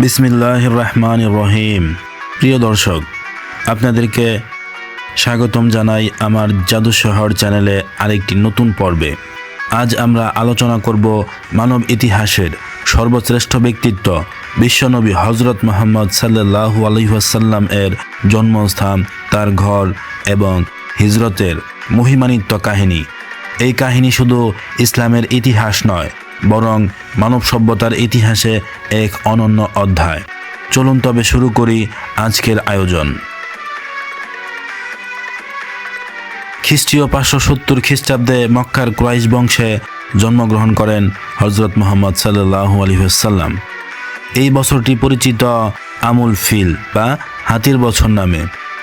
বিসমিল্লাহির রহমানির রহিম। প্রিয় দর্শক, আপনাদেরকে স্বাগতম জানাই আমার জাদু শহর চ্যানেলে আরেকটি নতুন পর্বে। আজ আমরা আলোচনা করব মানব ইতিহাসের সর্বশ্রেষ্ঠ ব্যক্তিত্ব বিশ্বনবী হজরত মুহাম্মদ সাল্লাল্লাহু আলাইহি ওয়াসাল্লাম এর জন্মস্থান, তার ঘর এবং হিজরতের মহিমান্বিত কাহিনী। এই কাহিনী শুধু ইসলামের ইতিহাস নয়, বরং মানব সভ্যতার ইতিহাসে এক অনন্য অধ্যায়। চলুন তবে শুরু করি আজকের আয়োজন। খ্রিস্টীয় 570 খ্রিস্টাব্দে মক্কার কুরাইশ বংশে জন্মগ্রহণ করেন হজরত মুহাম্মদ সাল্লাল্লাহু আলাইহি ওয়াসাল্লাম। এই বছরটি পরিচিত আমুল ফিল বা হাতির বছর নামে।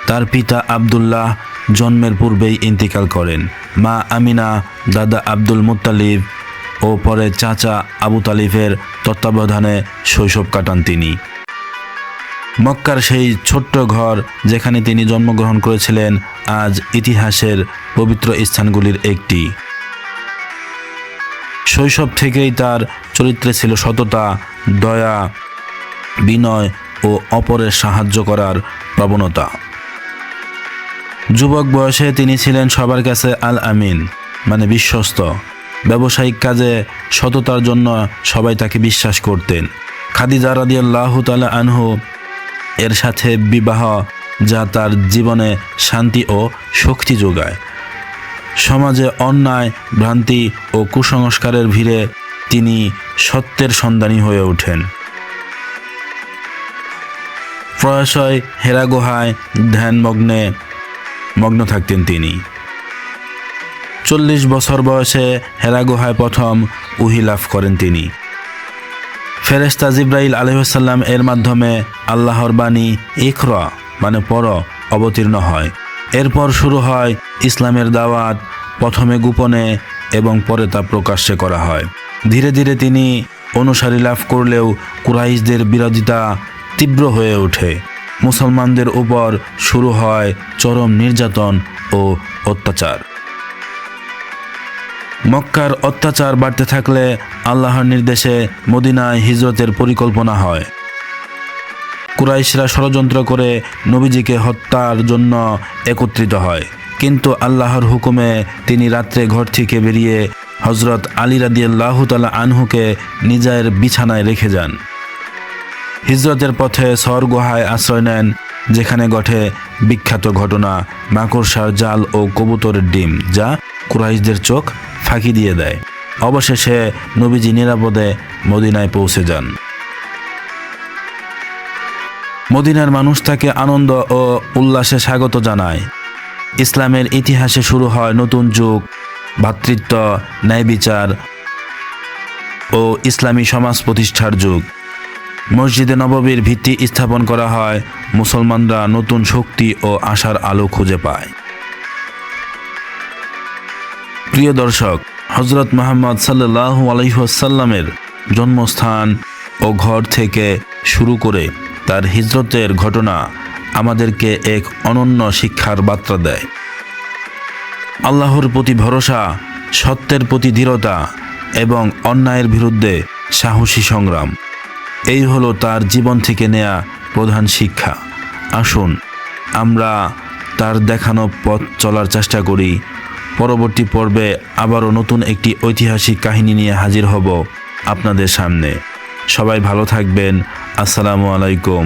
তার পিতা আবদুল্লাহ জন্মের পূর্বেই ইন্তিকাল করেন। মা আমিনা, দাদা আব্দুল মুত্তালিব ও পরে চাচা আবু তালিফের তত্ত্বাবধানে শৈশব কাটান তিনি। মক্কার সেই ছোট্ট ঘর যেখানে তিনি জন্মগ্রহণ করেছিলেন আজ ইতিহাসের পবিত্র স্থানগুলির একটি। শৈশব থেকেই তার চরিত্রে ছিল সততা, দয়া, বিনয় ও অপরের সাহায্য করার প্রবণতা। যুবক বয়সে তিনি ছিলেন সবার কাছে আল আমিন, মানে বিশ্বস্ত। ব্যবসায়িক কাজে সততার জন্য সবাই তাকে বিশ্বাস করতেন। খাদিজা রাদিয়াল্লাহু তাআলা আনহু এর সাথে বিবাহ, যা তার জীবনে শান্তি ও শক্তি যোগায়। সমাজে অন্যায়, ভ্রান্তি ও কুসংস্কারের ভিড়ে তিনি সত্যের সন্ধানী হয়ে ওঠেন। প্রায়শই হেরা গুহায় মগ্ন থাকতেন তিনি। 40 বছর বয়সে হেরা গুহায় প্রথম ওহী লাভ করেন তিনি। ফেরেশতা জিবরাইল আলাইহিস সালাম এর মাধ্যমে আল্লাহর বাণী ইকরা, মানে পড়, অবতীর্ণ হয়। এরপর শুরু হয় ইসলামের দাওয়াত, প্রথমে গোপনে এবং পরে তা প্রকাশ্যে করা হয়। ধীরে ধীরে তিনি অনুসারী লাভ করলেও কুরাইশদের বিরোধিতা তীব্র হয়ে ওঠে। মুসলমানদের উপর শুরু হয় চরম নির্যাতন ও অত্যাচার। মক্কার অত্যাচার বাড়তে থাকলে আল্লাহর নির্দেশে মদিনায় হিজরতের পরিকল্পনা হয়। কুরাইশরা ষড়যন্ত্র করে নবীজিকে হত্যার জন্য একত্রিত হয়, কিন্তু আল্লাহর হুকুমে তিনি রাত্রে ঘর থেকে বেরিয়ে হজরত আলী রাদিয়াল্লাহু তাআলা আনহুকে নিজের বিছানায় রেখে যান। হিজরতের পথে সর গুহায় আশ্রয় নেন, যেখানে ঘটে বিখ্যাত ঘটনা মাকড়সার জাল ও কবুতরের ডিম, যা কুরাইশদের চোখ ফাঁকি দিয়ে দেয়। অবশেষে নবীজি নিরাপদে মদিনায় পৌঁছে যান। মদিনার মানুষ তাকে আনন্দ ও উল্লাসে স্বাগত জানায়। ইসলামের ইতিহাসে শুরু হয় নতুন যুগ, ভ্রাতৃত্ব, ন্যায় বিচার ও ইসলামী সমাজ প্রতিষ্ঠার যুগ। মসজিদে নববীর ভিত্তি স্থাপন করা হয়। মুসলমানরা নতুন শক্তি ও আশার আলো খুঁজে পায়। প্রিয় দর্শক, হজরত মুহাম্মদ সাল্লাল্লাহু আলাইহি ওয়াসাল্লামের জন্মস্থান ও ঘর থেকে শুরু করে তার হিজরতের ঘটনা আমাদেরকে এক অনন্য শিক্ষার বার্তা দেয়। আল্লাহর প্রতি ভরসা, সত্যের প্রতি দৃঢ়তা এবং অন্যায়ের বিরুদ্ধে সাহসী সংগ্রাম, এই হলো তার জীবন থেকে নেয়া প্রধান শিক্ষা। আসুন আমরা তার দেখানো পথ চলার চেষ্টা করি। পরবর্তী পর্বে আবারও নতুন একটি ঐতিহাসিক কাহিনী নিয়ে হাজির হব আপনাদের সামনে। সবাই ভালো থাকবেন। আসসালামু আলাইকুম।